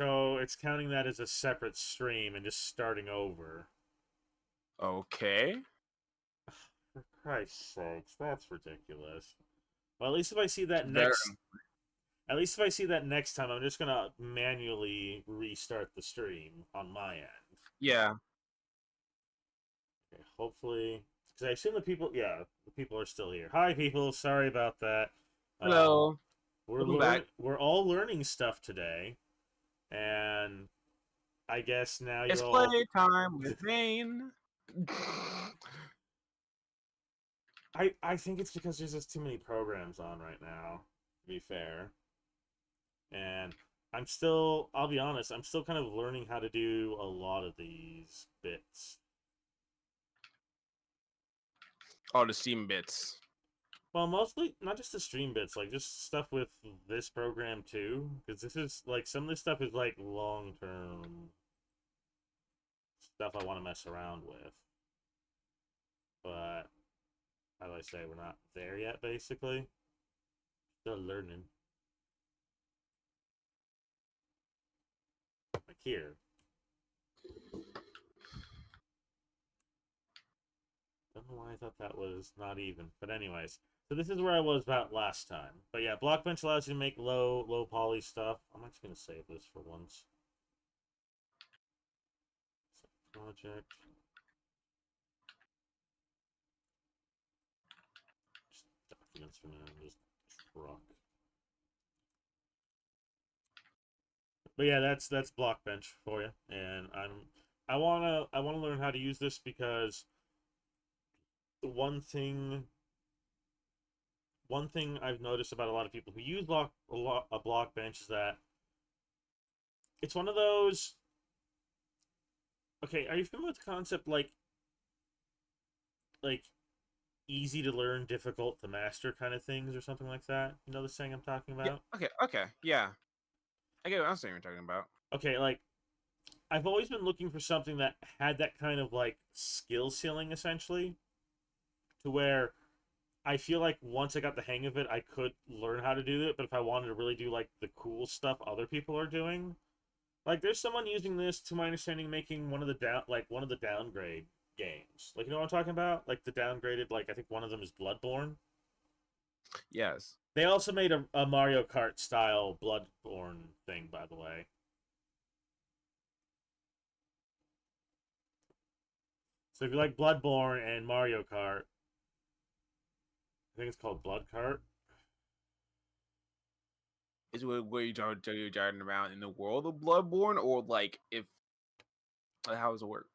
So it's counting that as a separate stream and just starting over. Okay. For Christ's sakes, that's ridiculous. Well, at least if I see that Very. next time, I'm just gonna manually restart the stream on my end. Yeah. Okay, hopefully, because I assume the people are still here. Hi, people. Sorry about that. Um, Hello. Welcome back. we're all learning stuff today, and I guess now It's you're all. playtime with Vane. I think it's because there's just too many programs on right now. To be fair, and I'll be honest, I'm still kind of learning how to do a lot of these bits. All the Steam bits. Well, mostly not just the stream bits, like just stuff with this program too, because this is like some of this stuff is like long term stuff I want to mess around with. But how do I say, we're not there yet, basically. Still learning. Like here. Don't know why I thought that was not even. But anyways, so this is where I was about last time. But yeah, Blockbench allows you to make low poly stuff. I'm actually gonna save this for once. Project. Just documents for now. Just truck. But yeah, that's Blockbench for you, and I wanna learn how to use this because the one thing I've noticed about a lot of people who use a Blockbench is that it's one of those. Okay, are you familiar with the concept like easy to learn, difficult to master kind of things or something like that? You know the saying I'm talking Yeah. about? Okay. Yeah. I get what I'm saying. You're talking about. Okay, like I've always been looking for something that had that kind of like skill ceiling essentially, to where I feel like once I got the hang of it, I could learn how to do it. But if I wanted to really do like the cool stuff other people are doing, like there's someone using this, to my understanding, making one of the downgrade games. Like you know what I'm talking about? Like the downgraded, like I think one of them is Bloodborne. Yes. They also made a Mario Kart style Bloodborne thing, by the way. So if you like Bloodborne and Mario Kart, I think it's called Blood Kart. Is where you're driving around in the world of Bloodborne, or like if how does it work?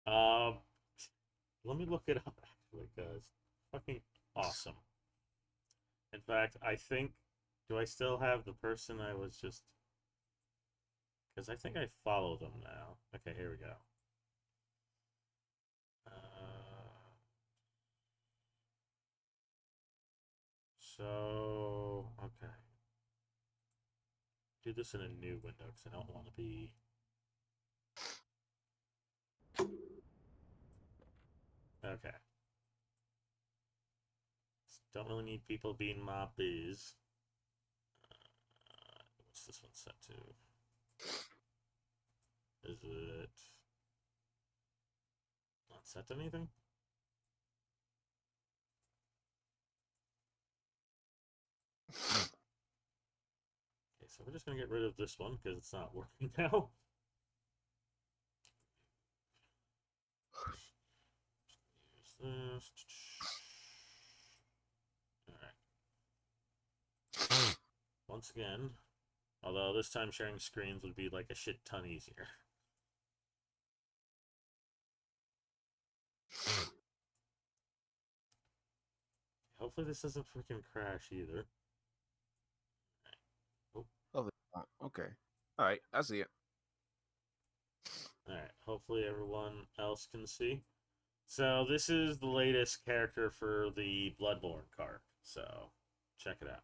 Um, Let me look it up actually, because fucking awesome. In fact, I think, do I still have the person I was just? Because I think I follow them now. Okay, here we go. Okay. Do this in a new window because I don't want to be. Okay. Don't really need people being my biz. What's this one set to? Is it not set to anything? Okay, so we're just gonna get rid of this one because it's not working now. Use this. Alright. Once again, although this time sharing screens would be like a shit ton easier. Hopefully this doesn't freaking crash either. Oh, okay. All right, I see it. Alright, hopefully everyone else can see. So this is the latest character for the Bloodborne card. So check it out.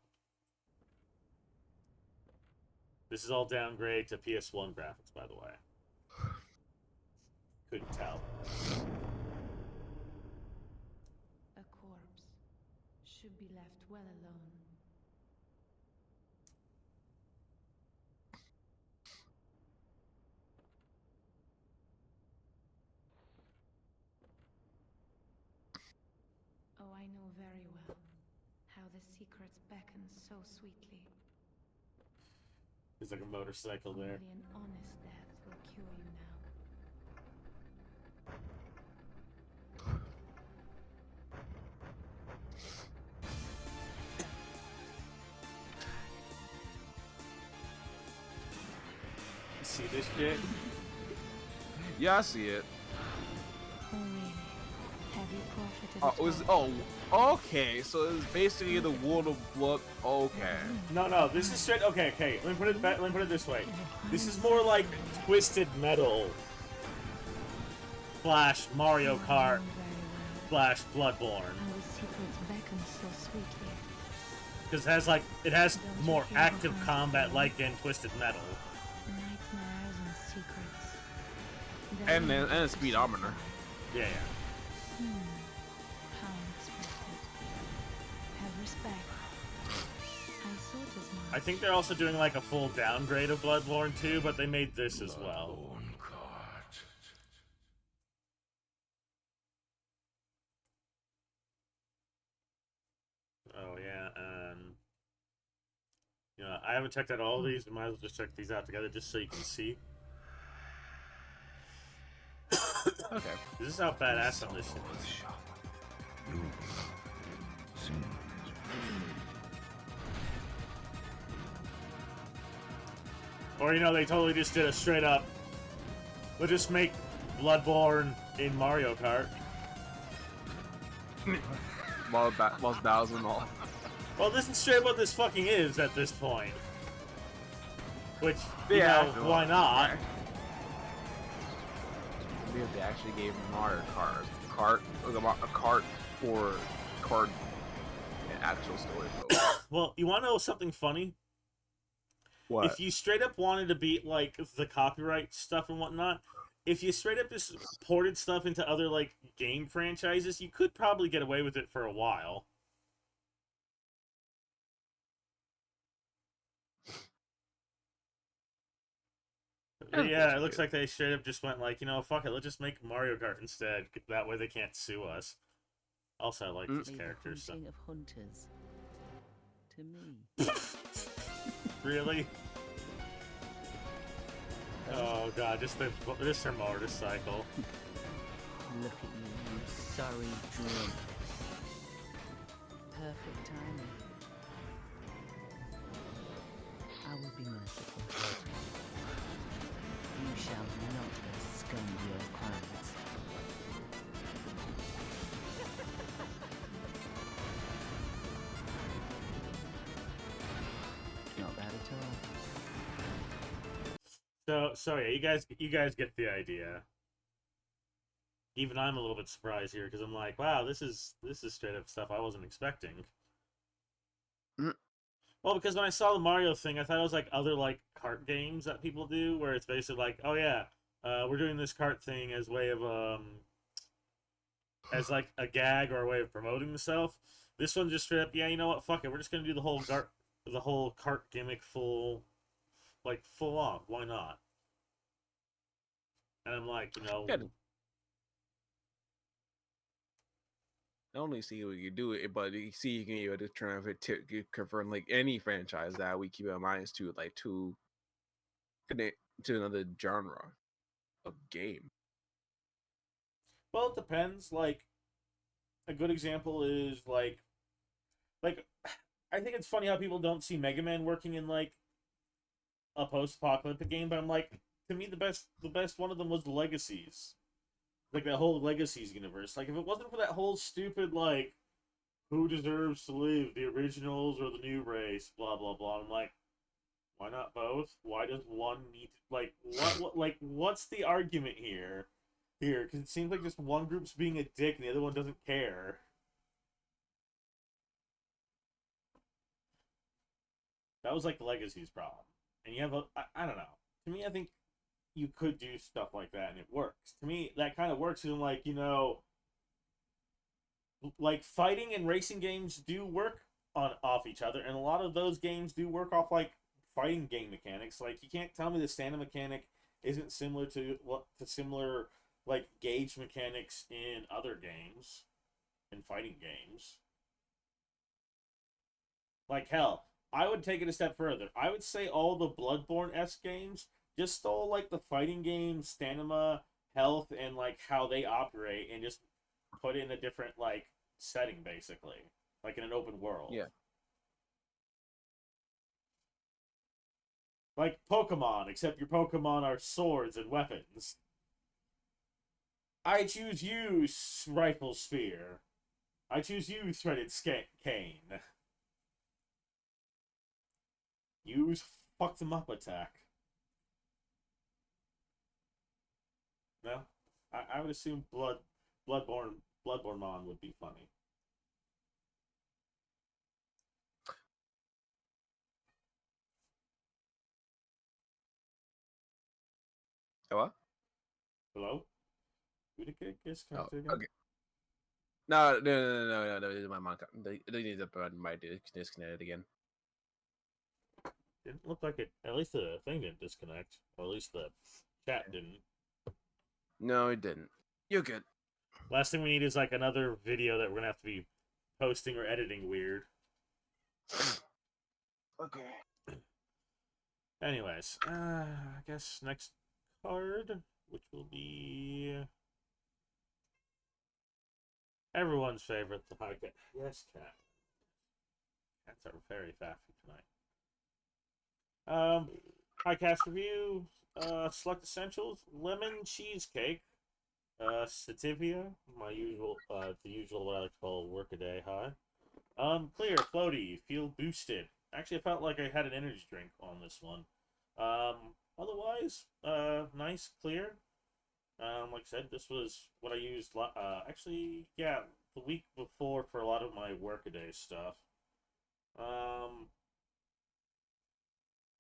This is all downgrade to PS1 graphics, by the way. Couldn't tell. A corpse should be left well alone. very well how the secrets beckon so sweetly. There's like a motorcycle there. Only an honest death will cure you now. You see this shit? Yeah, I see it. Oh really? Have you profited Oh, at it was all? okay. So it's basically the world of blood. Okay. No, this is straight. Okay. Let me put it back. Let me put it this way. This is more like Twisted Metal / Mario Kart / Bloodborne, How the secrets beckon so sweetly. because it has more active combat like in Twisted Metal. Nightmares and secrets. And a speedometer. Yeah. How unexpected. Have respect. I thought as much. I think they're also doing like a full downgrade of Bloodborne too, but they made this as well. Oh yeah, I haven't checked out all of these. We might as well just check these out together just so you can see. Okay. This is how badass some of this shit is. Or they totally just did a straight up. We'll just make Bloodborne in Mario Kart. Most battles and all. Well, this is straight up what this fucking is at this point. Which, Yeah, why not? Maybe if they actually gave Mario Kart a cart for card and actual story mode. Well, you want to know something funny? What? If you straight up wanted to beat, like, the copyright stuff and whatnot, if you straight up just ported stuff into other, like, game franchises, you could probably get away with it for a while. Yeah, it looks like they straight up just went like, fuck it, let's just make Mario Kart instead. That way they can't sue us. Also, I like these characters. So. Of hunters. To me. Really? Oh god, just their motorcycle. Look at you, you sorry drunk. Perfect timing. I will be merciful. You shall not scum your crimes. Not bad at all. So yeah, you guys get the idea. Even I'm a little bit surprised here because I'm like, wow, this is straight up stuff I wasn't expecting. Well, because when I saw the Mario thing, I thought it was like other like kart games that people do, where it's basically like, oh yeah, we're doing this kart thing as way of as like a gag or a way of promoting themselves. This one just straight up, yeah, you know what, fuck it, we're just gonna do the whole kart gimmick full on. Why not? And I'm like, Yeah. Not only see we can do it, but you see you can be able to turn it to confirm like any franchise that we keep in mind is to connect to another genre of game. well, it depends. Like, a good example is like I think it's funny how people don't see Mega Man working in like a post-apocalyptic game, but I'm like, to me, the best one of them was the Legacies, like that whole Legacies universe. Like, if it wasn't for that whole stupid like, who deserves to live, the originals or the new race, blah blah blah. I'm like, why not both? Why does one need to, like what's the argument here? Because it seems like just one group's being a dick and the other one doesn't care. That was like Legacy's problem. And you have I don't know. To me, I think you could do stuff like that and it works. To me, that kind of works in like, like fighting and racing games do work off each other, and a lot of those games do work off like fighting game mechanics. Like, you can't tell me the stamina mechanic isn't similar to similar like gauge mechanics in other games, in fighting games. Like hell, I would take it a step further. I would say all the Bloodborne-esque games just stole like the fighting game stamina, health, and like how they operate, and just put it in a different like setting, basically, like in an open world. Yeah. Like Pokemon, except your Pokemon are swords and weapons. I choose you, Rifle Spear. I choose you, Threaded Cane. Use fuck them up attack. No? I would assume Bloodborne Mon would be funny. What? Hello? Who did get Oh, disconnected again? okay. No. This is my mic. They need to put my disconnected again. Didn't look like it. At least the thing didn't disconnect. Or at least the chat didn't. No, it didn't. You're good. Last thing we need is like another video that we're gonna have to be posting or editing weird. Okay. Anyways, I guess next card, which will be everyone's favorite, the HighCast. Yes, cat. Cats are very faffy tonight. HighCast review. Select essentials: lemon cheesecake, sativia, my usual, the usual what I like to call workaday high. Clear, floaty, feel boosted. Actually, I felt like I had an energy drink on this one. Otherwise, nice, clear. Like I said, this was what I used. Actually, yeah, the week before for a lot of my workaday stuff.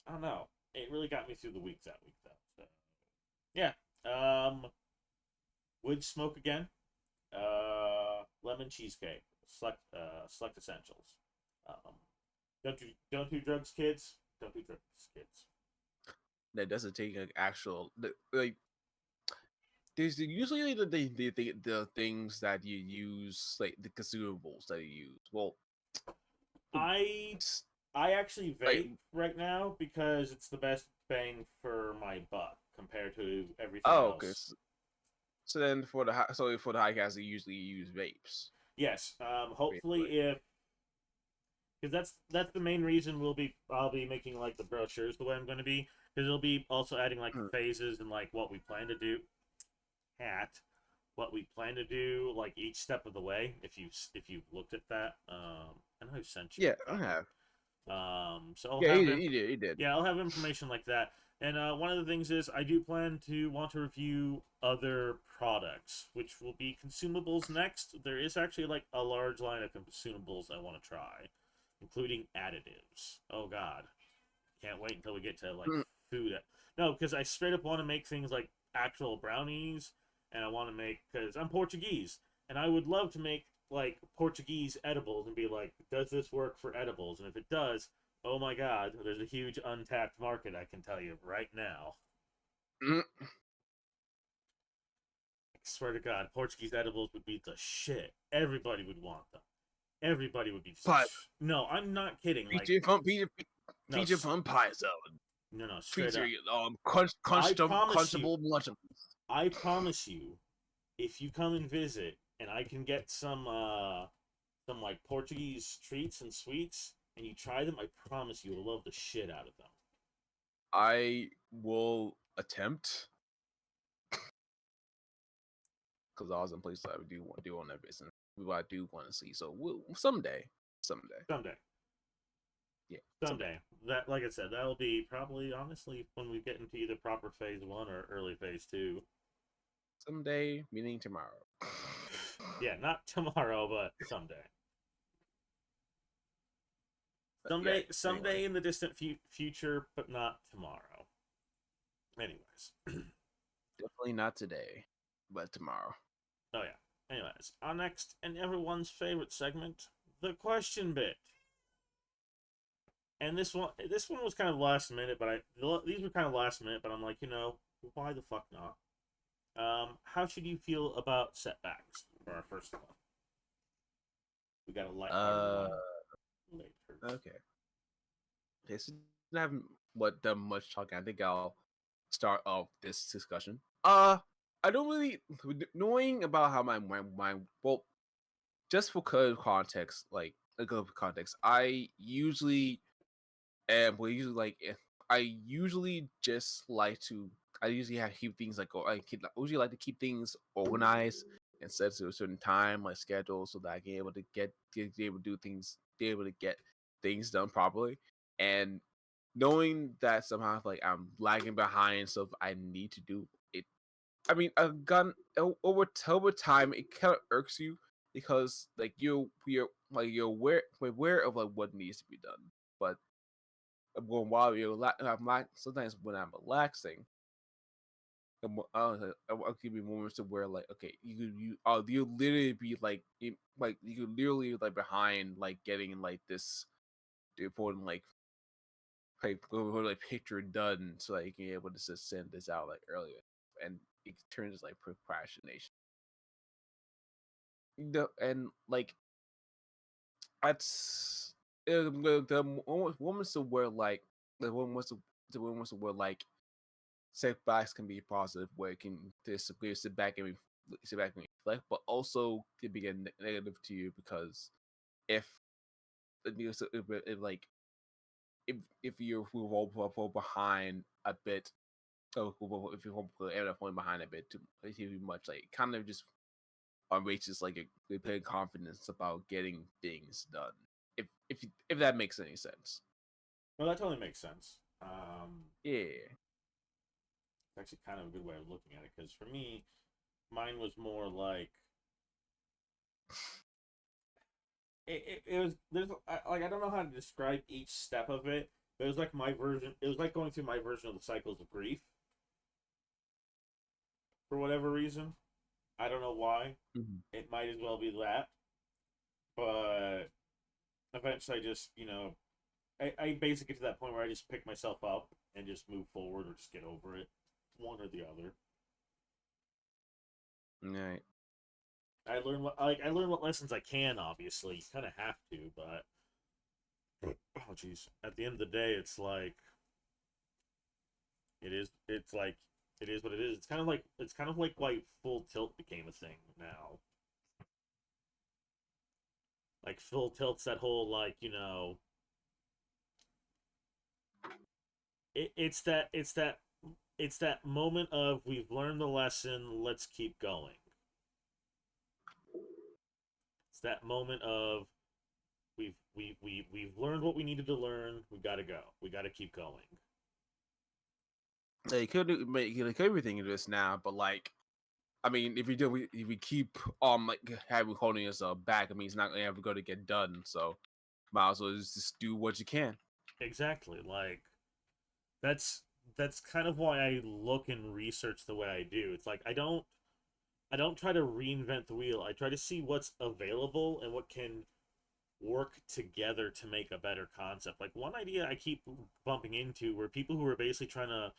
I don't know. It really got me through the week that week, though. So, yeah. Would smoke again. Lemon cheesecake. Select essentials. Um, don't do drugs, kids. Don't do drugs, kids. That doesn't take like actual like. There's usually the things that you use, like the consumables that you use. Well, I s- I actually like vape right now because it's the best bang for my buck compared to everything okay. else. So then for the for the high cast, you usually use vapes. Yes. Hopefully, Basically. if because that's the main reason I'll be making like the brochures the way I'm going to be, because it'll be also adding like the Mm. phases and like what we plan to do. What we plan to do like each step of the way. If you've looked at that, I know I've sent you Yeah, a I copy. have. So I'll Yeah, have he did. yeah, I'll have information like that. And one of the things is I do plan to want to review other products, which will be consumables next. There is actually like a large line of consumables I want to try, including additives. Oh God, can't wait until we get to like Mm. food. No, because I straight up want to make things like actual brownies, and I want to make because I'm Portuguese, and I would love to make like Portuguese edibles and be like, does this work for edibles? And if it does, oh my God, there's a huge untapped market. I can tell you right now. Mm. I swear to God, Portuguese edibles would be the shit. Everybody would want them. Everybody would be. But No, I'm not kidding. Like no, feature fun pie salad. no, straight Feature up. I promise you, crunchable lunchables. I promise you, if you come and visit, and I can get some like Portuguese treats and sweets, and you try them, I promise you will love the shit out of them. I will attempt because I was in places I do want that business. I do want to see. So someday. Someday, Yeah, someday. someday. That, like I said, that'll be probably honestly when we get into either proper phase 1 or early phase 2. Someday, meaning tomorrow. Yeah, not tomorrow, but someday. Yeah. Someday Anyway, in the distant future, but not tomorrow. Anyways. definitely not today, but tomorrow. Oh yeah. Anyways, our next and everyone's favorite segment, the question bit. And this one was kind of last minute, but these were kind of last minute, but I'm like, why the fuck not? How should you feel about setbacks for our first one? We got a lighthearted Uh, one. later. Okay. Okay, so I haven't done much talking. I think I'll start off this discussion. I don't really knowing about how my well, just for good context, like a good context, I usually am we usually like I usually just like to I usually have keep things like I usually like to keep things organized and set to a certain time, like schedule, so that I can able to be able to do things, be able to get things done properly. And knowing that somehow like I'm lagging behind stuff I need to do it. I mean, I've gone over time. It kind of irks you because like you're aware of like what needs to be done, but going while I'm like sometimes when I'm relaxing, I'll give you moments to where like okay, you literally be like like you could literally like behind like getting like this important like picture done so that you can be able to just send this out like earlier, and it turns like procrastination. And like that's the moments of where like the moments of where like setbacks can be positive, where it can just sit back and sit back and reflect, but also can be a negative to you because if like if you're fall behind a bit, if you end up falling behind a bit too much, like kind of just unreaches like a confidence about getting things done. If that makes any sense. Well, that totally makes sense. Yeah. It's actually kind of a good way of looking at it because for me, mine was more like it was there's like I don't know how to describe each step of it. But it was like my version. It was like going through my version of the cycles of grief for whatever reason. I don't know why. Mhm. It might as well be that, but eventually, I just I basically get to that point where I just pick myself up and just move forward or just get over it, one or the other. Right. I learn what lessons I can. Obviously, you kind of have to, but oh jeez, at the end of the day, it's like it is what it is. It's kind of like why full tilt became a thing now. Like full tilt's that whole it's that moment of we've learned the lesson, let's keep going. It's that moment of we've learned what we needed to learn. We got to go. We got to keep going. Yeah, you could everything into this now, but like I mean, if we keep like having holding us back, I mean, it's not gonna ever going to get done. So might as well just do what you can. Exactly. Like that's that's kind of why I look and research the way I do. It's like I don't try to reinvent the wheel. I try to see what's available and what can work together to make a better concept. Like one idea I keep bumping into were people who are basically trying to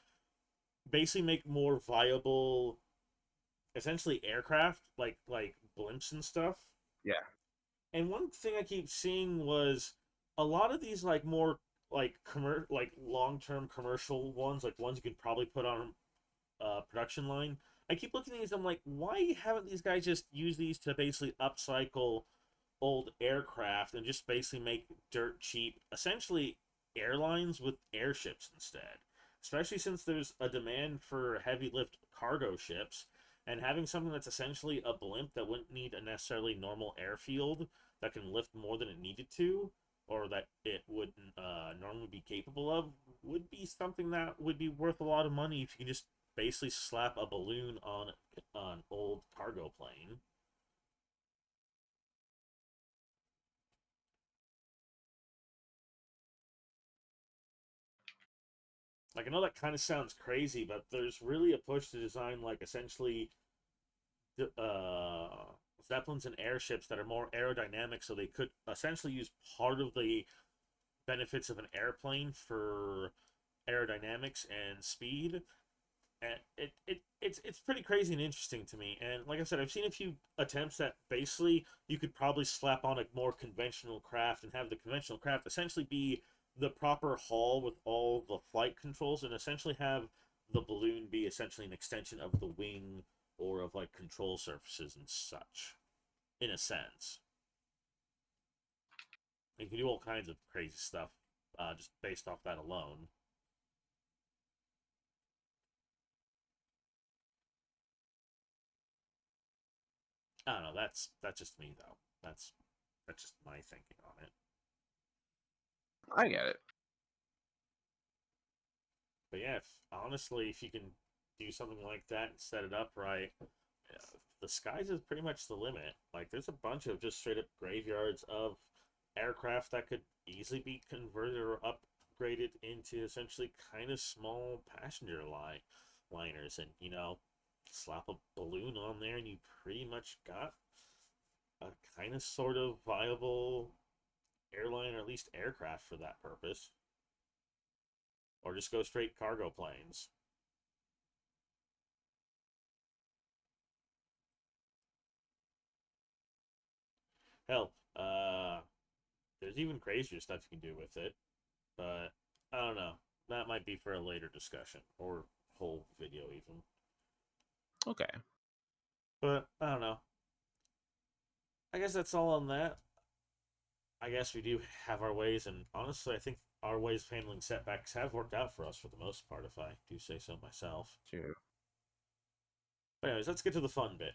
basically make more viable essentially aircraft like blimps and stuff. Yeah. And one thing I keep seeing was a lot of these like more like long-term commercial ones, like ones you could probably put on production line. I keep looking at these. I'm like, why haven't these guys just use these to basically upcycle old aircraft and just basically make dirt cheap, essentially airlines with airships instead? Especially since there's a demand for heavy lift cargo ships, and having something that's essentially a blimp that wouldn't need a necessarily normal airfield that can lift more than it needed to, or that it would normally be capable of, would be something that would be worth a lot of money if you can just basically slap a balloon on an old cargo plane. Like I know that kind of sounds crazy, but there's really a push to design like essentially uh, zeppelins and airships that are more aerodynamic, so they could essentially use part of the benefits of an airplane for aerodynamics and speed, And it's pretty crazy and interesting to me. And like I said, I've seen a few attempts that basically you could probably slap on a more conventional craft and have the conventional craft essentially be the proper hull with all the flight controls, and essentially have the balloon be essentially an extension of the wing or of like control surfaces and such, in a sense. You can do all kinds of crazy stuff just based off that alone. I don't know. That's just me though. That's just my thinking on it. I get it. But yeah, honestly, if you can do something like that and set it up right, the skies is pretty much the limit. Like, there's a bunch of just straight up graveyards of aircraft that could easily be converted or upgraded into essentially kind of small passenger liners, and slap a balloon on there, and you pretty much got a kind of sort of viable airline or at least aircraft for that purpose. Or just go straight cargo planes. Hell, there's even crazier stuff you can do with it, but I don't know. That might be for a later discussion or whole video even. Okay. But I don't know. I guess that's all on that. I guess we do have our ways, and honestly, I think our ways of handling setbacks have worked out for us for the most part, if I do say so myself. True. But anyways, let's get to the fun bit.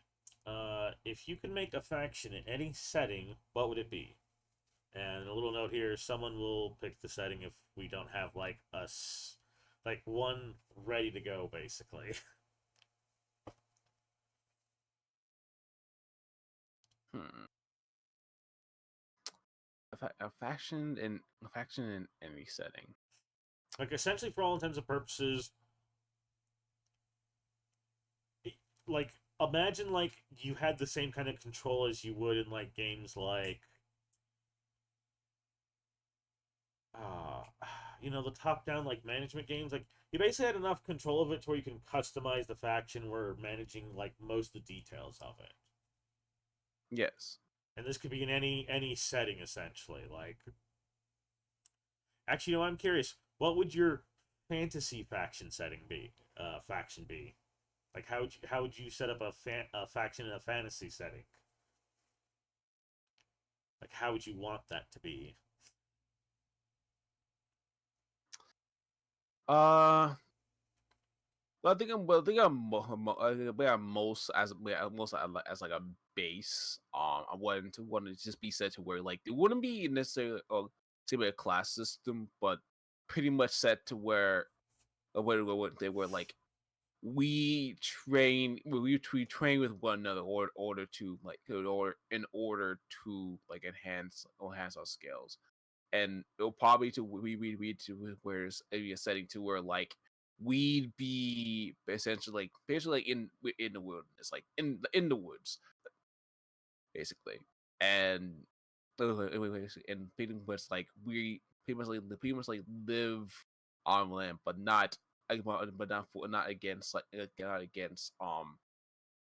If you could make a faction in any setting, what would it be? And a little note here: someone will pick the setting if we don't have like us, like one ready to go, basically. Hmm. A faction in any setting. Like essentially, for all intents and purposes, like imagine like you had the same kind of control as you would in like games like uh the top down like management games. Like you basically had enough control of it to where you can customize the faction where managing like most of the details of it. Yes. And this could be in any setting essentially. Like actually, I'm curious, what would your fantasy faction setting be? Faction be? Like how would you set up a faction in a fantasy setting? Like how would you want that to be? Uh, well, I think I'm most as like a base. I want to just be set to where like it wouldn't be necessarily a class system, but pretty much set to where where they were like we train with one another order to like in order to like enhance our skills, and it'll probably to we to where's a setting to where like we'd be essentially like basically like in the wilderness, like in the woods basically, and pretty much like we pretty much like live on land, but not not against like not against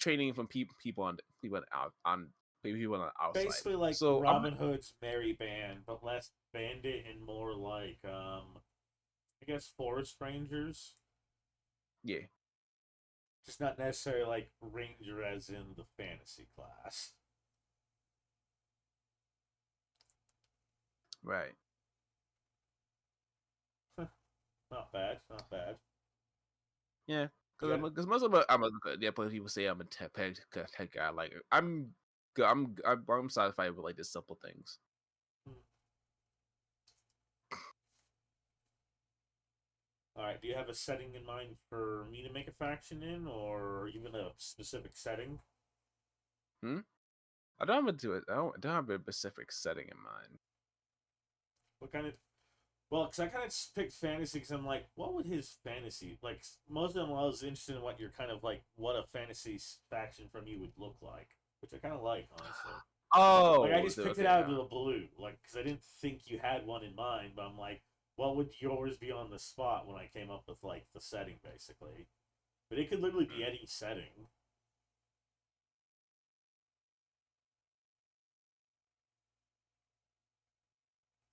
training from people on the outside. Basically like So I'm Robin Hood's Merry Band, but less bandit and more like I guess forest rangers. yeah, Just not necessarily like ranger as in the fantasy class. right. Not bad, not bad. Yeah, You got because most of it, yeah, but people say I'm a tech guy. Like I'm satisfied with like the simple things. all right. Do you have a setting in mind for me to make a faction in, or even a specific setting? Hmm. I don't have to do it. I don't have a specific setting in mind. What kind of? Well, because I kind of just picked fantasy because I'm like, what would his fantasy like? Most of them, I was interested in what you're kind of like, what a fantasy faction from you would look like, which I kind of like, honestly. Like I Oh, just picked it okay, out yeah. of the blue, like because I didn't think you had one in mind. But I'm like, what would yours be on the spot when I came up with like the setting, basically? But it could literally be any setting.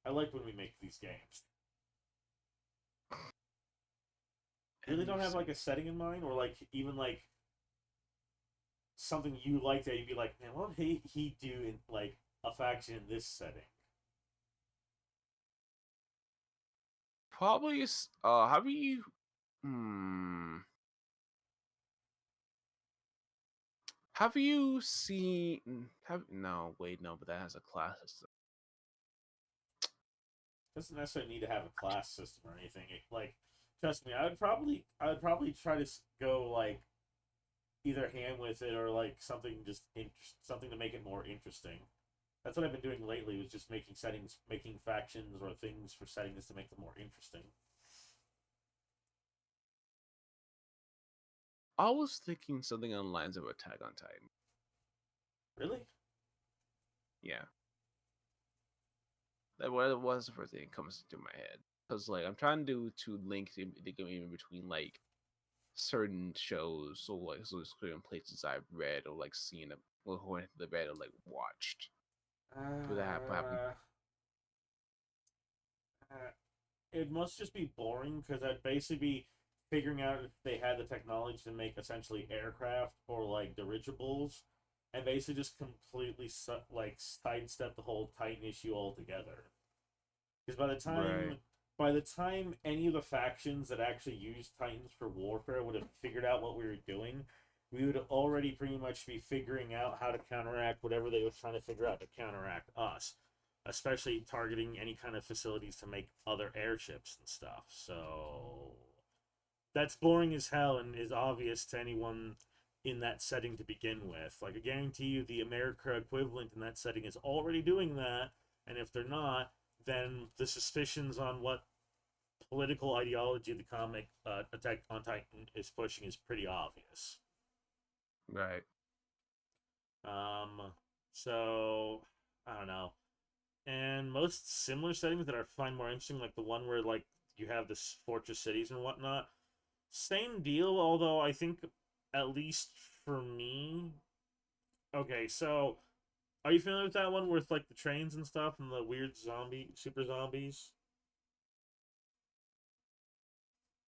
I like when we make these games. You really don't have like a setting in mind, or like even like something you like that you'd be like, man, what would he do in like a faction in this setting? Probably. Have you? Hmm. Have you seen? Have no. Wait, no. But that has a class system. Doesn't necessarily need to have a class system or anything. Like, trust me, I would probably try to go like either hand with it or like something something to make it more interesting. That's what I've been doing lately. Was just making settings, making factions or things for settings to make them more interesting. I was thinking something on the lines of Attack on Titan. Really? Yeah, that was the first thing that comes into my head. Because like I'm trying to link the game in between like certain shows, so certain places I've read or like seen or the read or like watched. But that happened. Uh, uh, it must just be boring because I'd basically be figuring out if they had the technology to make essentially aircraft or like dirigibles, and basically just completely like sidestep the whole Titan issue altogether. Because Right. by the time any of the factions that actually used Titans for warfare would have figured out what we were doing, we would already pretty much be figuring out how to counteract whatever they were trying to figure out to counteract us, especially targeting any kind of facilities to make other airships and stuff. So that's boring as hell and is obvious to anyone in that setting to begin with. Like I guarantee you, the America equivalent in that setting is already doing that, and if they're not, then the suspicions on what political ideology the comic Attack on Titan is pushing is pretty obvious. Right. Um, so I don't know. And most similar settings that I find more interesting, like the one where like you have this fortress cities and whatnot, same deal. Although I think, at least for me, okay. So are you familiar with that one with like the trains and stuff and the weird super zombies?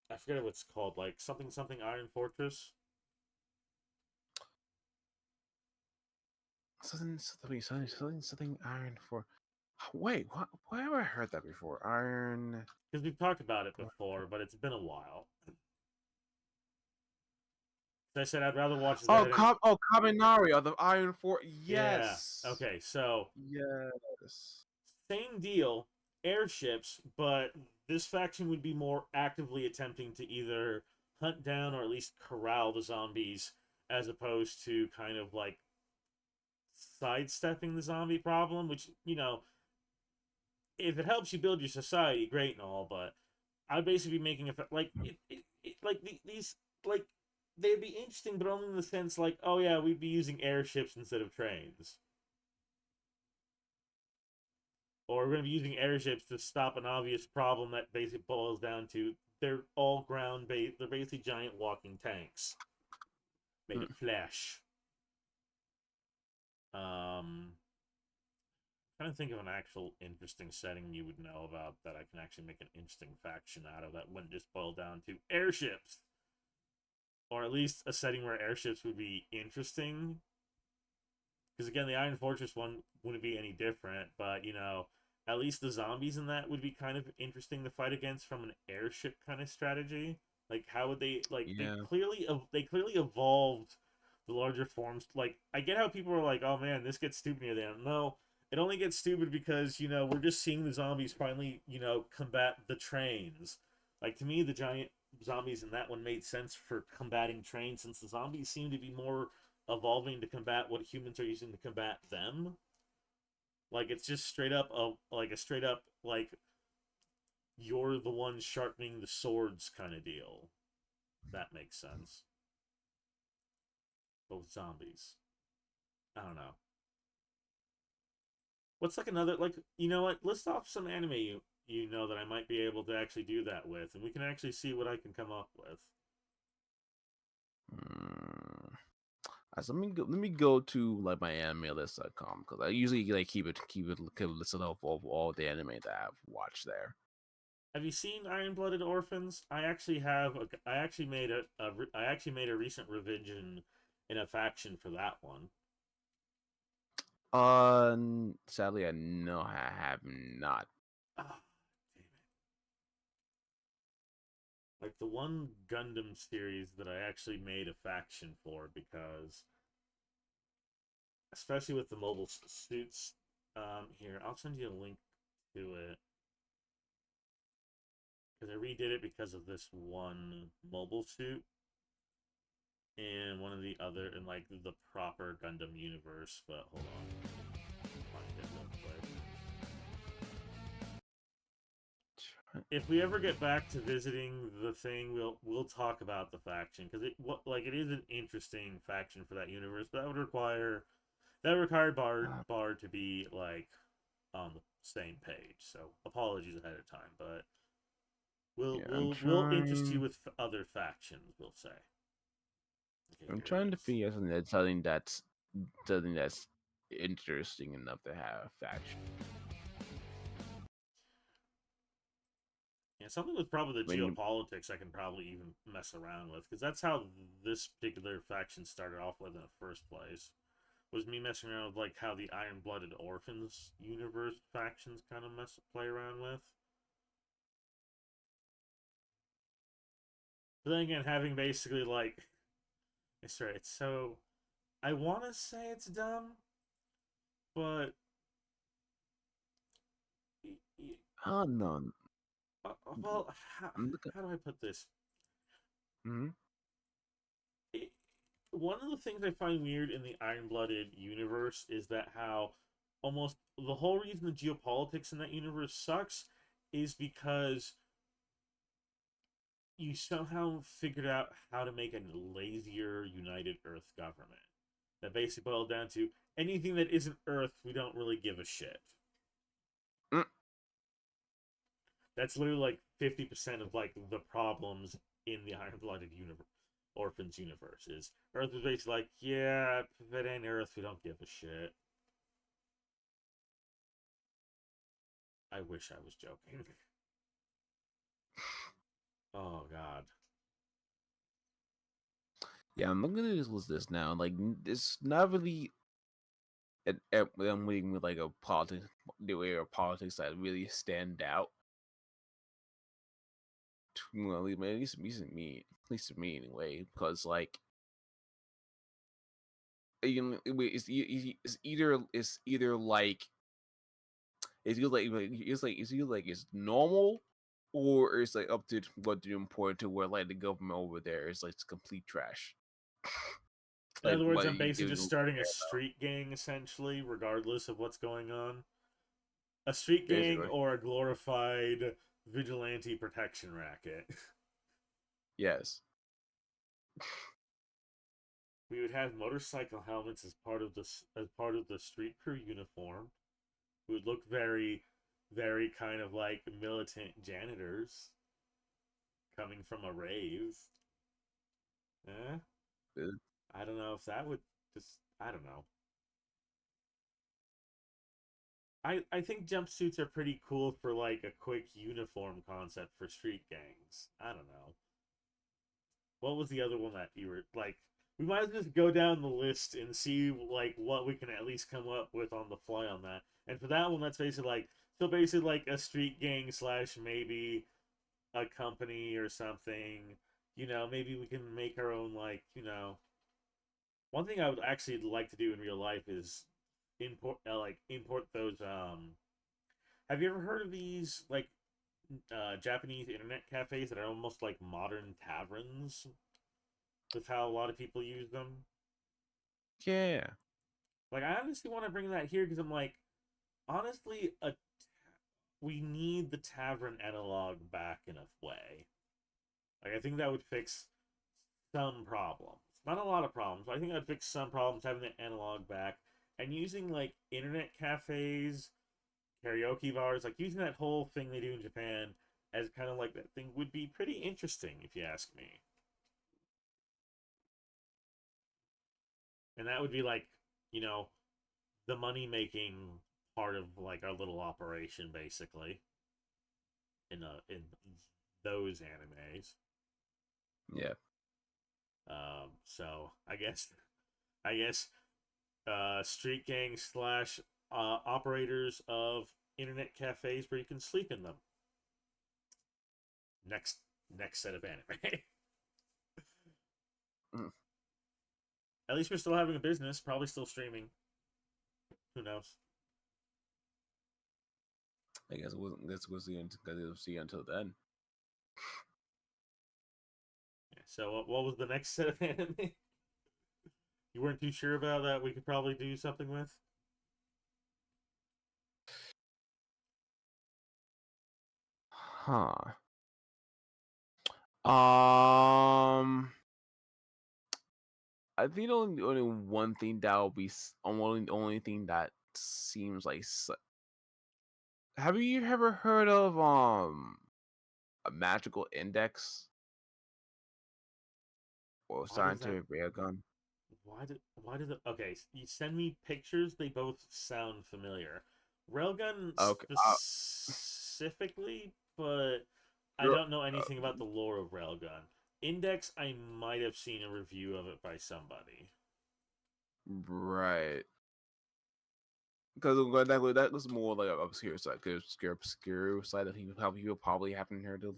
I forget what it's called, like something something Iron Fortress. Something iron for. Wait, what? Where have I heard that before? Iron. Because we've talked about it before, but it's been a while. As I said, I'd rather watch that. Kaminari of the Iron Fort. Yeah. Yes. Okay. So Yes. same deal, airships, but this faction would be more actively attempting to either hunt down or at least corral the zombies, as opposed to kind of like sidestepping the zombie problem. Which if it helps you build your society, great and all, but I'd basically be making like like these like they'd be interesting, but only in the sense like, oh yeah, we'd be using airships instead of trains, or we're going to be using airships to stop an obvious problem that basically boils down to they're all ground based. They're basically giant walking tanks made of flesh. Trying to think of an actual interesting setting you would know about that I can actually make an interesting faction out of that wouldn't just boil down to airships, or at least a setting where airships would be interesting. Because again, the Iron Fortress one wouldn't be any different, but at least the zombies in that would be kind of interesting to fight against from an airship kind of strategy. Like, how would they like? Yeah. They clearly evolved the larger forms. Like, I get how people are like, "Oh man, this gets stupid near the end." No, it only gets stupid because we're just seeing the zombies finally combat the trains. Like, to me, the giant zombies in that one made sense for combating trains, since the zombies seem to be more evolving to combat what humans are using to combat them. Like, it's just straight up a straight up like you're the one sharpening the swords kind of deal. That makes sense. Both zombies. I don't know. What's like another, like, you know what? List off some anime you know that I might be able to actually do that with, and we can actually see what I can come up with. Mm. So let me go to like my animelist.com because I usually like keep it listed of all the anime that I've watched there. Have you seen Iron Blooded Orphans? I actually have. I actually made I actually made a recent revision in a faction for that one. Sadly, I know I have not. Ah, damn it! Like the one Gundam series that I actually made a faction for because, especially with the mobile suits. Here I'll send you a link to it because I redid it because of this one mobile suit and one of the other in like the proper Gundam universe. But hold on, find it real quick. If we ever get back to visiting the thing, we'll talk about the faction because it is an interesting faction for that universe. But that would require Bard to be like on the same page. So apologies ahead of time, but Yeah, I'm we'll interest you trying. with other factions. We'll say. Okay, I'm here it trying to is. figure out something that's interesting enough to have a faction. Yeah, something with probably the I mean, geopolitics I can probably even mess around with because that's how this particular faction started off with in the first place. Was me messing around with like how the Iron Blooded Orphans universe factions kind of play around with. But then again, having basically like it's right. So I want to say it's dumb, but oh no, well, how, I'm looking. how do I put this? Mm-hmm. It, one of the things I find weird in the Iron Blooded universe is that how almost the whole reason the geopolitics in that universe sucks is because you somehow figured out how to make a lazier United Earth government. That basically boiled down to anything that isn't Earth, we don't really give a shit. Mm. That's literally like 50% of like the problems in the Iron Blooded universe, Orphans universe. Is Earth is basically like, yeah, if it ain't Earth, we don't give a shit. I wish I was joking. Oh god. Yeah, I'm looking at this now. Like, it's not really I'm waiting with like a politics, the way of politics that really stand out. Well, at least to me anyway, because like you know, it's either like it's either like it's normal, or it's like up to what they're important to where like the government over there is like complete trash. In Like other words, what are I'm you basically doing just over starting a there, street gang, essentially, regardless of what's going on. A street gang basically? or a glorified vigilante protection racket. Yes. We would have motorcycle helmets as part of the street crew uniform. We would look very, very kind of like militant janitors coming from a rave. Eh? Uh, I don't know if that would just. I don't know. I think jumpsuits are pretty cool for like a quick uniform concept for street gangs. I don't know. What was the other one that you were like? We might as well just go down the list and see like what we can at least come up with on the fly on that. And for that one, that's basically like basically like a street gang slash maybe a company or something. Maybe we can make our own one thing I would actually like to do in real life is import those. Have you ever heard of these Japanese internet cafes that are almost like modern taverns? With how a lot of people use them. yeah. Like, I honestly want to bring that here because I'm like, honestly, we need the tavern analog back in a way. Like, I think that would fix some problems. Not a lot of problems, but I think that would fix some problems having the analog back and using like internet cafes, karaoke bars, like using that whole thing they do in Japan as kind of like that thing would be pretty interesting if you ask me. and that would be like, you know, the money making part of like our little operation, basically. In those animes. Yeah. So I guess street gangs slash operators of internet cafes where you can sleep in them. Next next set of anime. Mm. At least we're still having a business, probably still streaming. Who knows? I guess it wasn't. Guess we'll see until then. Yeah, so what was the next set of anime? You weren't too sure about that we could probably do something with? Huh. Um. I think only one thing that will be only thing that seems like. Have you ever heard of a magical index or Why does that scientific railgun? why did the okay, you send me pictures, they both sound familiar. Railgun Okay. specifically, but I Girl, don't know anything about the lore of Railgun. Index, I might have seen a review of it by somebody. right. Because that was more like obscure side, obscure side that people probably haven't heard of,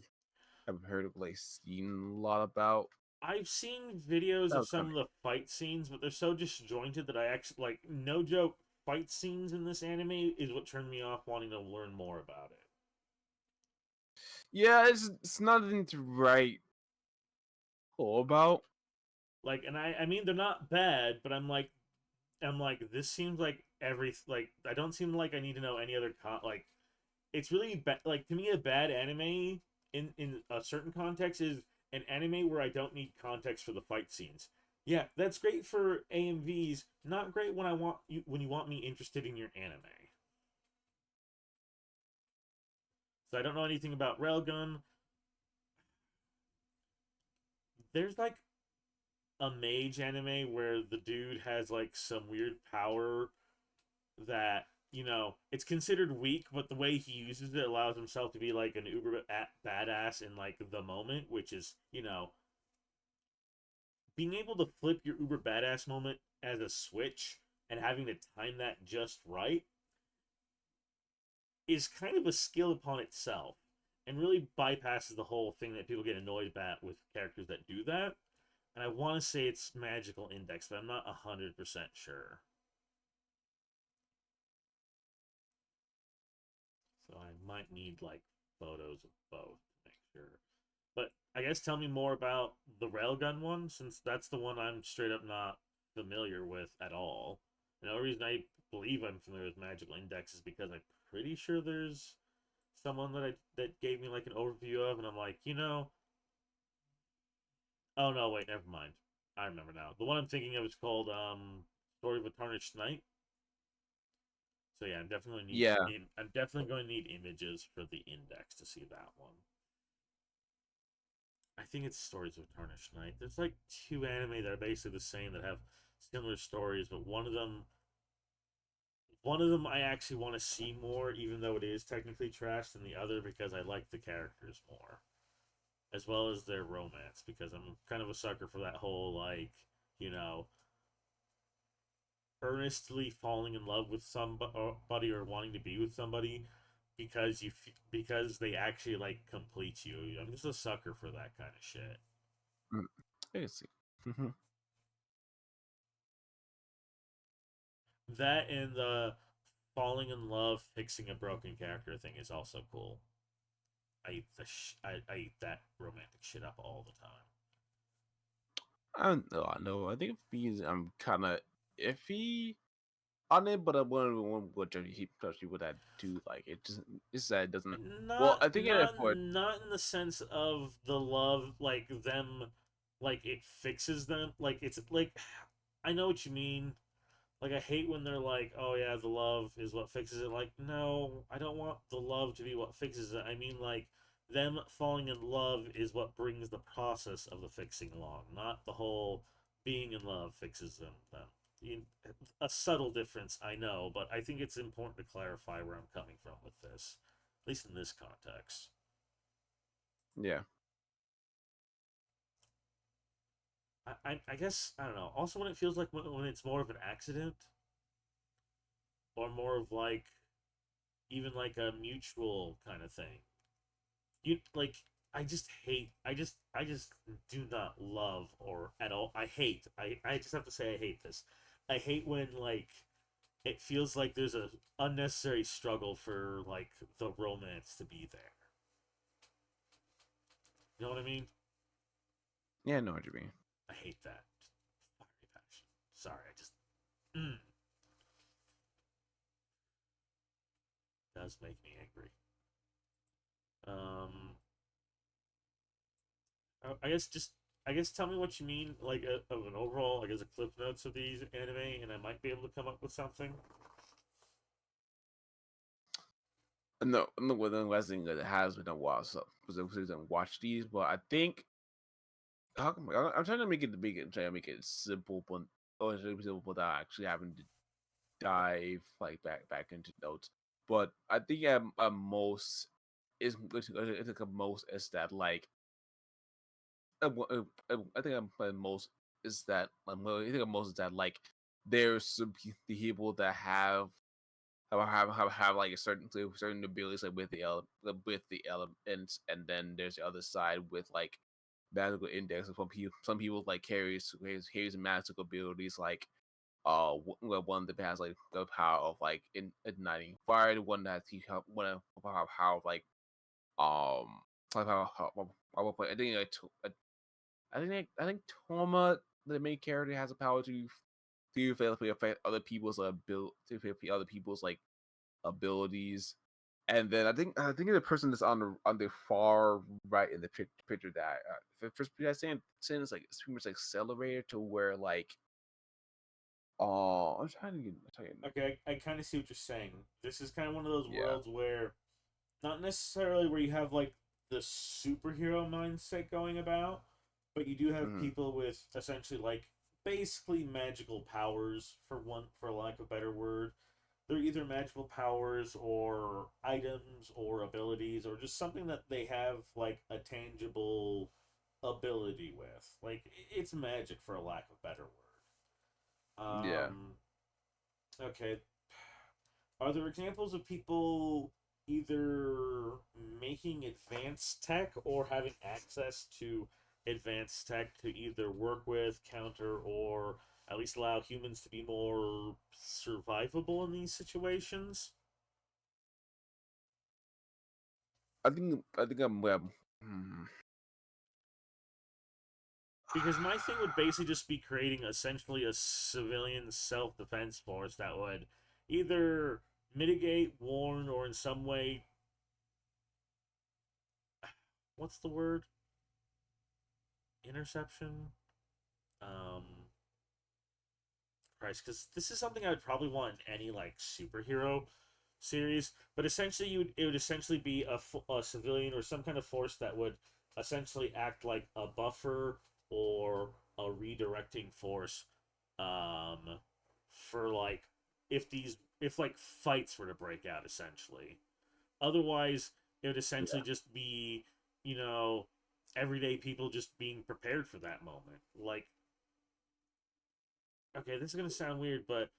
like seen a lot about. I've seen videos That of was some kind of the fight scenes, but they're so disjointed that I actually like no joke. Fight scenes in this anime is what turned me off wanting to learn more about it. yeah, it's nothing to write all about. Like, and I mean they're not bad, but I'm like this seems like like I don't seem like I need to know any other like it's really like to me a bad anime in a certain context is an anime where I don't need context for the fight scenes. Yeah, that's great for AMVs, not great when you want me interested in your anime. So I don't know anything about Railgun. There's like a mage anime where the dude has like some weird power that it's considered weak, but the way he uses it allows himself to be like an uber badass in like the moment, which is being able to flip your uber badass moment as a switch and having to time that just right is kind of a skill upon itself and really bypasses the whole thing that people get annoyed about with characters that do that. And I want to say it's magical index, but I'm not 100% sure. So I might need like photos of both to make sure. But I guess tell me more about the railgun one, since that's the one I'm straight up not familiar with at all. And the only reason I believe I'm familiar with Magical Index is because I'm pretty sure there's someone that gave me like an overview of, and I'm like, oh no, wait, never mind. I remember now. The one I'm thinking of is called Story of a Tarnished Knight. So yeah, Yeah, I'm definitely going to need images for the index to see that one. I think it's Stories of Tarnished Knight. There's like two anime that are basically the same that have similar stories, but one of them I actually want to see more, even though it is technically trash, than the other because I like the characters more, as well as their romance. Because I'm kind of a sucker for that whole like, you know, earnestly falling in love with somebody or wanting to be with somebody because they actually like complete you. I'm just a sucker for that kind of shit. mm, I see. That and the falling in love fixing a broken character thing is also cool. I eat that romantic shit up all the time. I don't know. I know. I think because I'm kind of iffy on it, but I want to judge he especially with that too. Like it's that it doesn't. Well, Not I think it not for not in the sense of the love like them like it fixes them like it's like I know what you mean. Like I hate when they're like, "Oh yeah, the love is what fixes it." Like, no, I don't want the love to be what fixes it. I mean like them falling in love is what brings the process of the fixing along, not the whole being in love fixes them. a subtle difference, I know, but I think it's important to clarify where I'm coming from with this, at least in this context. Yeah. I guess I don't know. Also, when it feels like when it's more of an accident, or more of like even like a mutual kind of thing. You like I just do not love or at all. I just have to say I hate this. I hate when like it feels like there's a unnecessary struggle for like the romance to be there. You know what I mean? Yeah, I know what you mean. I hate that. Fiery passion. Sorry, I just mm, does make me angry. Um, I guess tell me what you mean, like of an overall, like as a clip notes of these anime, and I might be able to come up with something. No, with the Wrestling that it has been a while, so because I didn't watch these, but I think I'm trying to trying to make it simple, but or simple without actually having to dive like back into notes. But I think most I think at most is that like I think at most is that I think at most is that like there's some people that have like a certain abilities like with the elements, and then there's the other side with like magical index. Some people like carries magical abilities like one that has like the power of like igniting fire, the one that he help one of power of like um like I think I think Toma, the main character, has a power to affect other people's other people's like abilities. And then I think the person that's on the far right in the picture that first saying it's pretty much like accelerator to where like oh I'm trying to Okay, I kind of see what you're saying. This is kind of one of those yeah. worlds where, not necessarily where you have like the superhero mindset going about, but you do have Hmm. people with essentially like basically magical powers, for lack of a better word. They're either magical powers or items or abilities or just something that they have like a tangible ability with. Like it's magic for a lack of a better word. Yeah. Okay. Are there examples of people either making advanced tech or having access to advanced tech to either work with, counter, or at least allow humans to be more survivable in these situations? I think I'm hmm. Because my thing would basically just be creating essentially a civilian self defense force that would either mitigate, warn, or in some way, what's the word? Interception? Um, Christ, because this is something I would probably want in any like superhero series. But essentially, it would essentially be a civilian or some kind of force that would essentially act like a buffer or a redirecting force, um, for like if like fights were to break out essentially. Otherwise, it would essentially just be you know everyday people just being prepared for that moment. Like, okay, this is gonna sound weird, but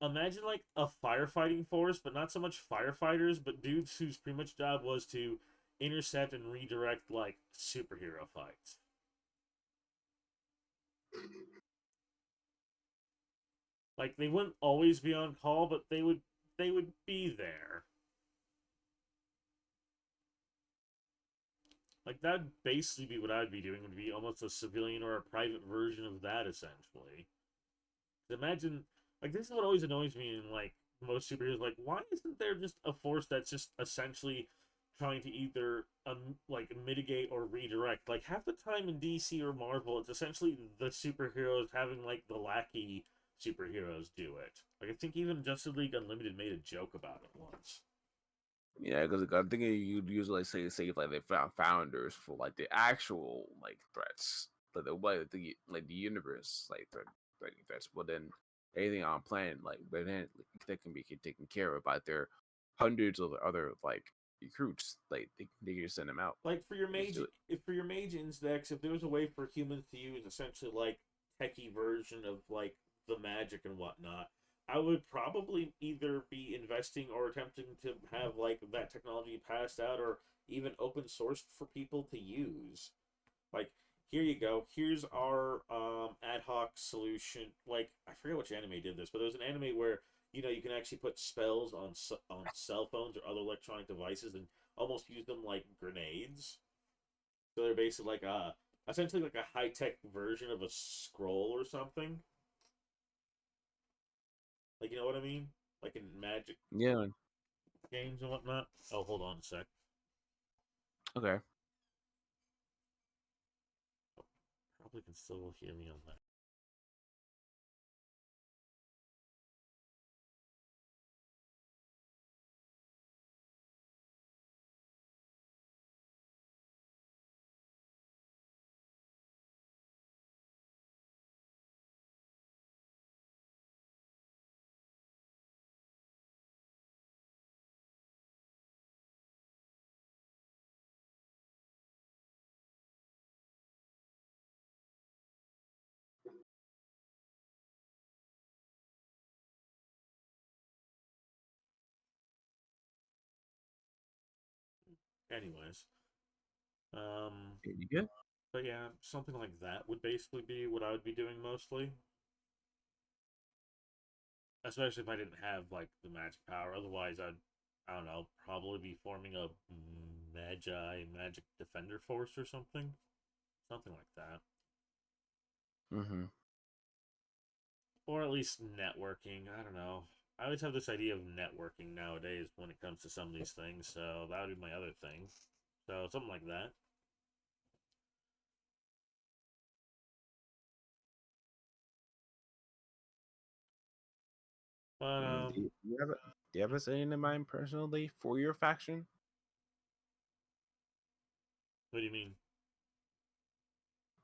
imagine like a firefighting force, but not so much firefighters, but dudes whose pretty much job was to intercept and redirect like superhero fights. Like they wouldn't always be on call, but they would be there. Like that'd basically be what I'd be doing. Would be almost a civilian or a private version of that, essentially. Imagine, like this is what always annoys me in like most superheroes. Like, why isn't there just a force that's just essentially trying to either like mitigate or redirect? Like half the time in DC or Marvel, it's essentially the superheroes having like the lackey superheroes do it. Like I think even Justice League Unlimited made a joke about it once. Yeah, because I think you'd usually save like the founders for like the actual like threats, like the universe like threat. like that's well then anything on planet like but then that can be taken care of by their hundreds of other like recruits. Like they can just send them out. Like for your Just mage, do it. if for your mage index, if there was a way for humans to use essentially like techie version of like the magic and whatnot, I would probably either be investing or attempting to have like that technology passed out or even open sourced for people to use. Like, here you go. Here's our ad hoc solution. Like, I forget which anime did this, but there was an anime where you can actually put spells on cell phones or other electronic devices and almost use them like grenades. So they're basically like essentially like a high tech version of a scroll or something. Like, you know what I mean? Like in Magic Yeah. games and whatnot. Oh, hold on a sec. Okay. Probably can still hear me on that. Anyways, You good? but yeah, something like that would basically be what I would be doing mostly. Especially if I didn't have like the magic power. Otherwise, I don't know, probably be forming a magic defender force or something like that, Mm-hmm. or at least networking. I don't know. I always have this idea of networking nowadays when it comes to some of these things, so that would be my other thing. So something like that. But Do you have a saying in mind personally for your faction? what do you mean?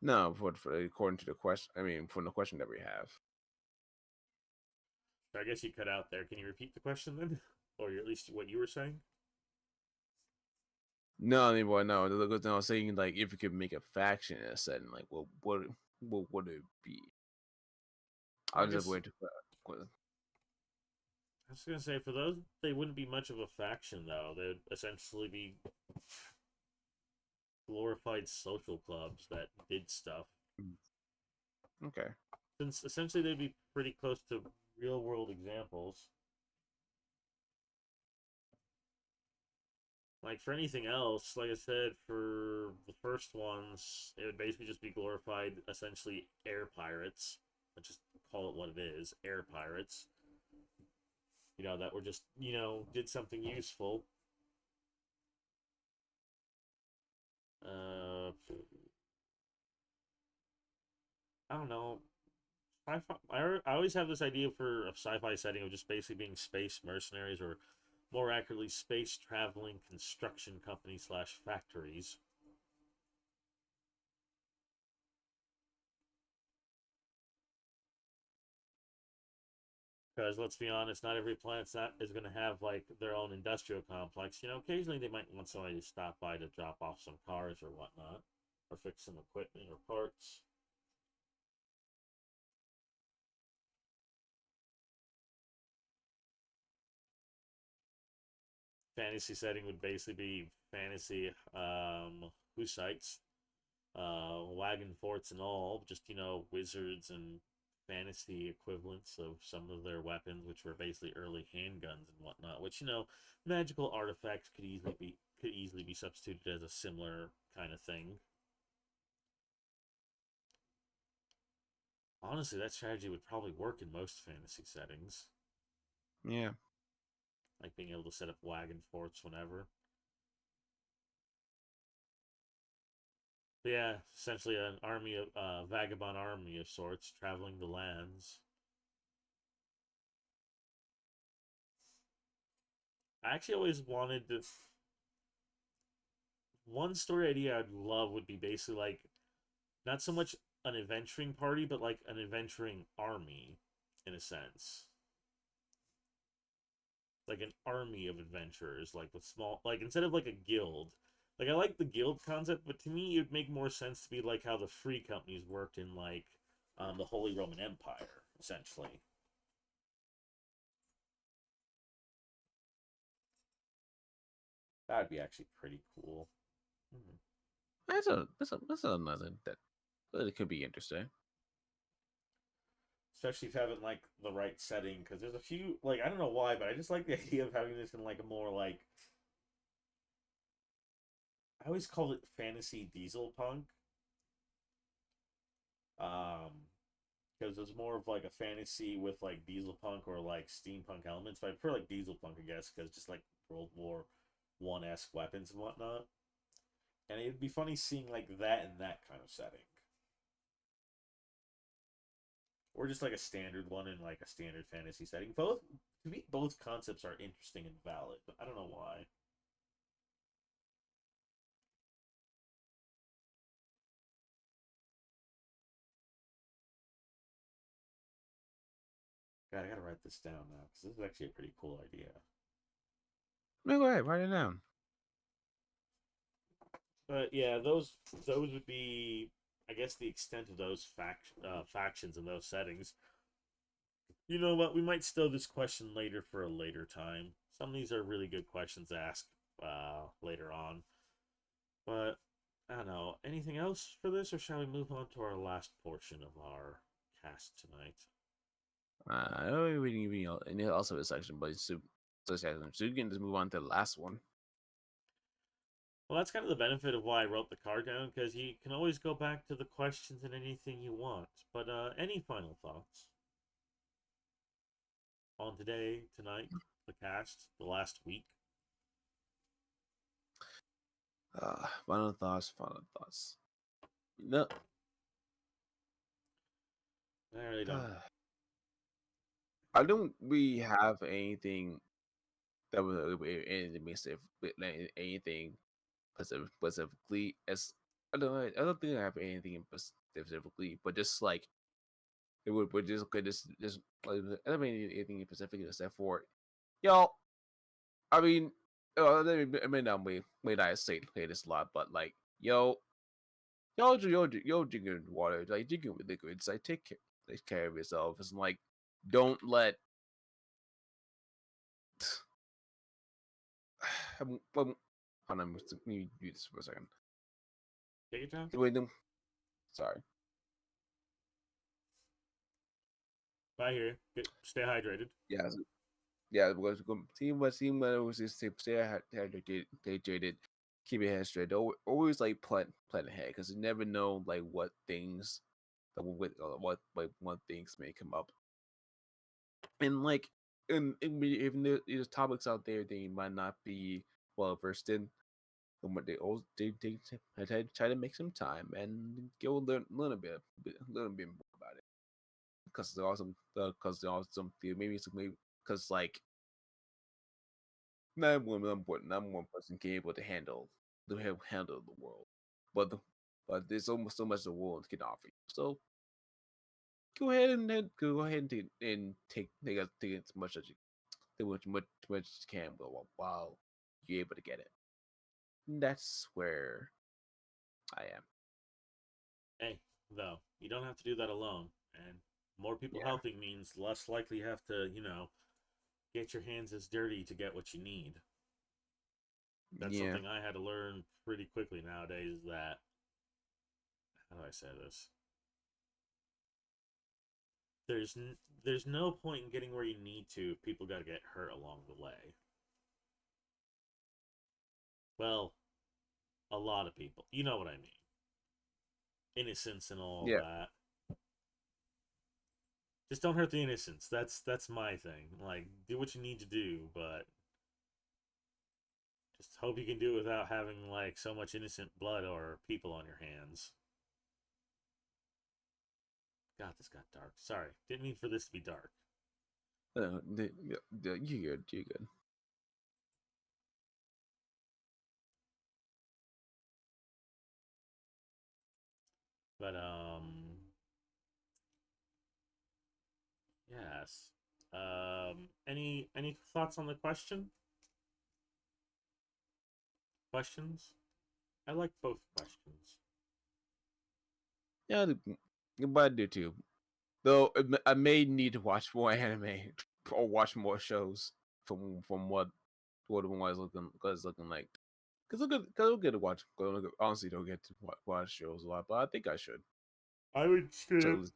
No, for according to the question. I mean, from the question that we have. So I guess you cut out there. Can you repeat the question then, or at least what you were saying? No, anymore. No, because I was saying like if you could make a faction in a setting, like what would it be? I I was just guess waiting for. I was gonna say for those they wouldn't be much of a faction though. They'd essentially be glorified social clubs that did stuff. Okay. Since essentially they'd be pretty close to real world examples. Like for anything else, like I said, for the first ones, it would basically just be glorified, essentially air pirates. Let's just call it what it is, air pirates. That were just did something useful. Uh, I don't know. Sci-fi. I always have this idea for a sci-fi setting of just basically being space mercenaries, or more accurately, space traveling construction companies slash factories. Because let's be honest, not every planet's not is going to have like their own industrial complex. Occasionally they might want somebody to stop by to drop off some cars or whatnot, or fix some equipment or parts. Fantasy setting would basically be fantasy Hussites, wagon forts and all, just wizards and fantasy equivalents of some of their weapons, which were basically early handguns and whatnot. Which magical artifacts could easily be substituted as a similar kind of thing. Honestly, that strategy would probably work in most fantasy settings, Yeah. like being able to set up wagon forts whenever. But yeah, essentially an army of vagabond army of sorts traveling the lands. I actually always wanted to. One story idea I'd love would be basically like not so much an adventuring party, but like an adventuring army, in a sense. Like an army of adventurers, like with small, like instead of like a guild. Like I like the guild concept, but to me it would make more sense to be like how the free companies worked in like the Holy Roman Empire, essentially. That'd be actually pretty cool. Hmm. That's another that it could be interesting. Especially if having like the right setting, because there's a few like I don't know why, but I just like the idea of having this in like a more like I always called it fantasy diesel punk. Um, because it's more of like a fantasy with like diesel punk or like steampunk elements. But I prefer like diesel punk, I guess, because just like World War I esque weapons and whatnot. And it'd be funny seeing like that in that kind of setting, or just like a standard one in like a standard fantasy setting. Both to me, both concepts are interesting and valid, but I don't know why. God, I gotta write this down now because this is actually a pretty cool idea. No, go ahead, write it down. But yeah, those would be, I guess, the extent of those factions in those settings. You know what? We might stow this question later for a later time. Some of these are really good questions to ask later on. But I don't know. Anything else for this, or shall we move on to our last portion of our cast tonight? I know we're reading and it also a section, but it's so you can just move on to the last one. Well, that's kind of the benefit of why I wrote the card down, because you can always go back to the questions and anything you want. But any final thoughts on today, tonight, the cast, the last week? Final thoughts. Final thoughts. No, I really don't. I don't really have anything that was anything anything specifically as I don't think I have anything specifically, but just like it would just could just like I don't have anything specific except for y'all. I mean, I may not may not say this a lot, but like y'all drinking water, like drinking liquids, like take care of yourself. It's like don't let hold on, let me do this for a second. Take your time. Wait, no, sorry. Bye here. Stay hydrated. Yeah, yeah, because team what it was just stay hydrated, keep your head straight. Always like plan ahead because you never know like what things what things may come up. And like even there's topics out there that you might not be well versed in, and what they always they try to make some time and go learn a little bit more about it because there are some maybe because like not one person can be able to handle the world, but but there's almost so much the world can offer you. So go ahead and take as much as you much as you can while you're able to get it. And that's where I am. Hey, though, you don't have to do that alone. And more people Yeah. helping means less likely you have to, get your hands as dirty to get what you need. That's Yeah. something I had to learn pretty quickly nowadays. That how do I say this? There's no point in getting where you need to if people got to get hurt along the way. Well, a lot of people. You know what I mean. Innocence and all Yeah. that. Just don't hurt the innocents. That's my thing. Like, do what you need to do, but just hope you can do it without having like so much innocent blood or people on your hands. God, this got dark. Sorry, didn't mean for this to be dark. You're good. You're good. But Yes. Any thoughts on the question? Questions? I like both questions. Yeah, but I do too. Though I may need to watch more anime or watch more shows from what it was looking like. Cause I get to watch. Honestly, don't get to watch shows a lot, but I think I should. I would straight up, So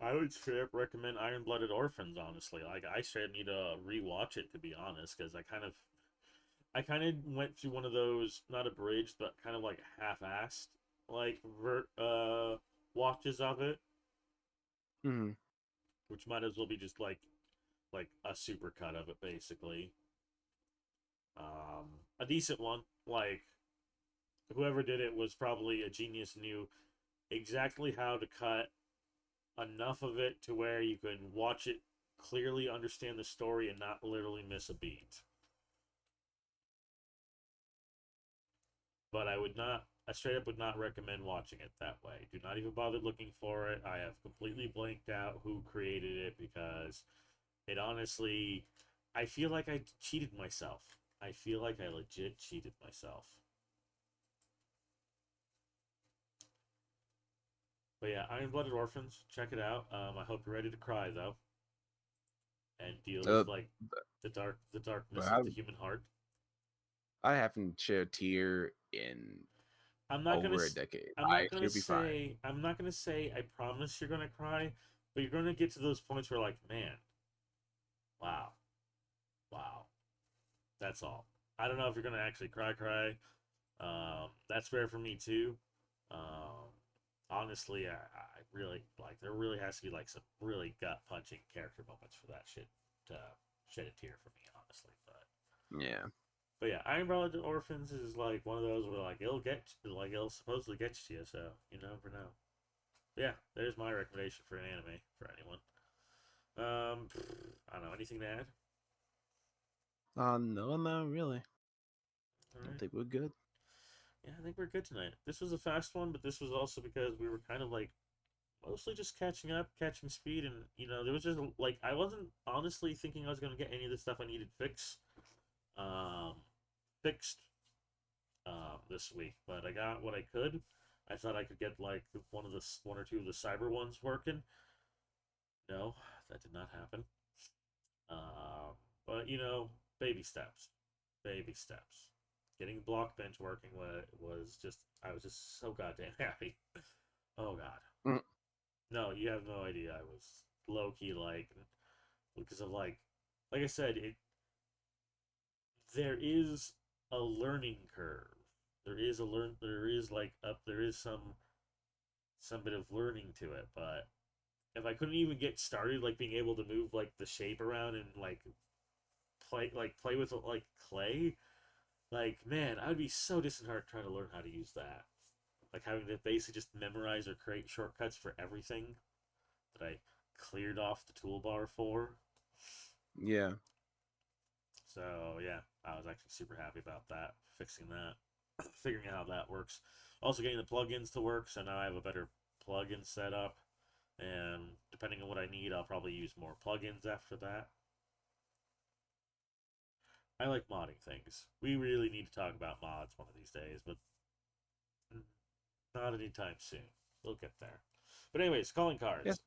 I would straight up recommend Iron Blooded Orphans. Honestly, like I straight up need to rewatch it to be honest, because I kind of went through one of those not abridged but kind of like half-assed like watches of it, mhm. which might as well be just like a super cut of it basically. A decent one. Like whoever did it was probably a genius, knew exactly how to cut enough of it to where you can watch it clearly, understand the story, and not literally miss a beat. But I straight up would not recommend watching it that way. Do not even bother looking for it. I have completely blanked out who created it because it honestly, I feel like I cheated myself. I feel like I legit cheated myself. But yeah, Iron Blooded Orphans, check it out. I hope you're ready to cry though, and deal uh, with like the but darkness of the human heart. I haven't shed a tear in I'm not gonna over a s- decade. I'm I not gonna should be fine. say I'm not gonna say I promise you're gonna cry, but you're gonna get to those points where like, man, wow, wow. That's all. I don't know if you're gonna actually cry. That's rare for me too. Um, honestly, I really like. There really has to be like some really gut punching character moments for that shit to shed a tear for me. Honestly, Yeah. but yeah, Iron Blooded Orphans is like one of those where like it'll supposedly get to you. So you never know. But yeah, there's my recommendation for an anime for anyone. I don't know, anything to add. No, not really. All I right. think we're good. Yeah, I think we're good tonight. This was a fast one, but this was also because we were kind of like mostly just catching up, catching speed, and there was just like I wasn't honestly thinking I was gonna get any of the stuff I needed um, fixed this week, but I got what I could. I thought I could get like one or two of the cyber ones working. No, that did not happen. Um, but baby steps, baby steps. Getting block bench working was just I was just so goddamn happy. Oh god. Mm. No, you have no idea. I was low key like because of like I said, there is a learning curve. There is like up there is some bit of learning to it, but if I couldn't even get started like being able to move like the shape around and play with like clay, like man, I would be so disheartened trying to learn how to use that. Like having to basically just memorize or create shortcuts for everything that I cleared off the toolbar for. Yeah. So yeah, I was actually super happy about that, fixing that, figuring out how that works. Also getting the plugins to work, so now I have a better plugin setup. And depending on what I need, I'll probably use more plugins after that. I like modding things. We really need to talk about mods one of these days, but not anytime soon. We'll get there. But anyways, calling Yeah. cards.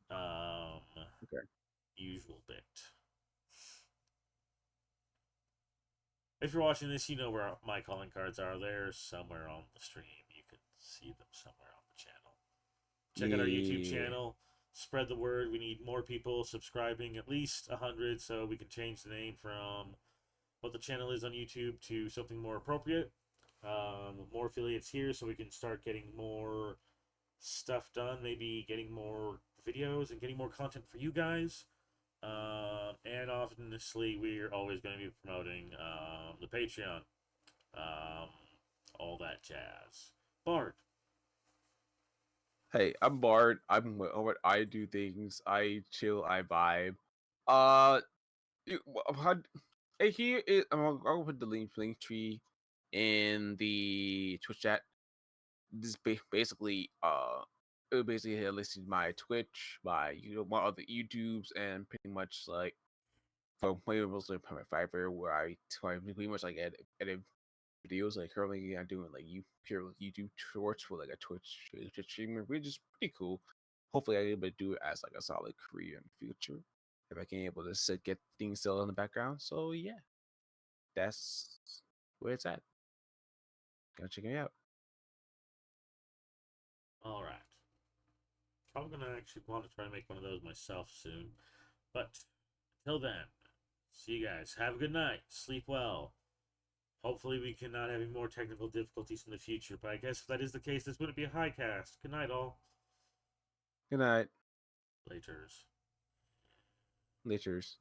Okay. Usual bit. If you're watching this, you know where my calling cards are. They're somewhere on the stream. You can see them somewhere on the channel. Check out our YouTube Yeah. channel. Spread the word. We need more people subscribing, at least 100, so we can change the name from what the channel is on YouTube to something more appropriate. More affiliates here, so we can start getting more stuff done. Maybe getting more videos and getting more content for you guys. And obviously, we're always going to be promoting the Patreon, um, all that jazz. Bart, Hey, I'm Bard. What I do things. I chill. I vibe. Uh, how, hey, here is I'll put the link tree in the Twitch chat. This is basically it would basically listed my Twitch, my other YouTubes, and pretty much like from mostly my Fiverr, where I pretty much like edit videos. Like currently, I'm doing like pure YouTube shorts for like a Twitch streamer, which is pretty cool. Hopefully, I'm able to do it as like a solid career in the future if I can able to get things still in the background. So yeah, that's where it's at. Go check it out. All right. Probably gonna actually want to try to make one of those myself soon. But until then, see you guys. Have a good night. Sleep well. Hopefully, we can not have any more technical difficulties in the future. But I guess if that is the case, this wouldn't be a HighCast. Good night, all. Good night. Laters. Laters.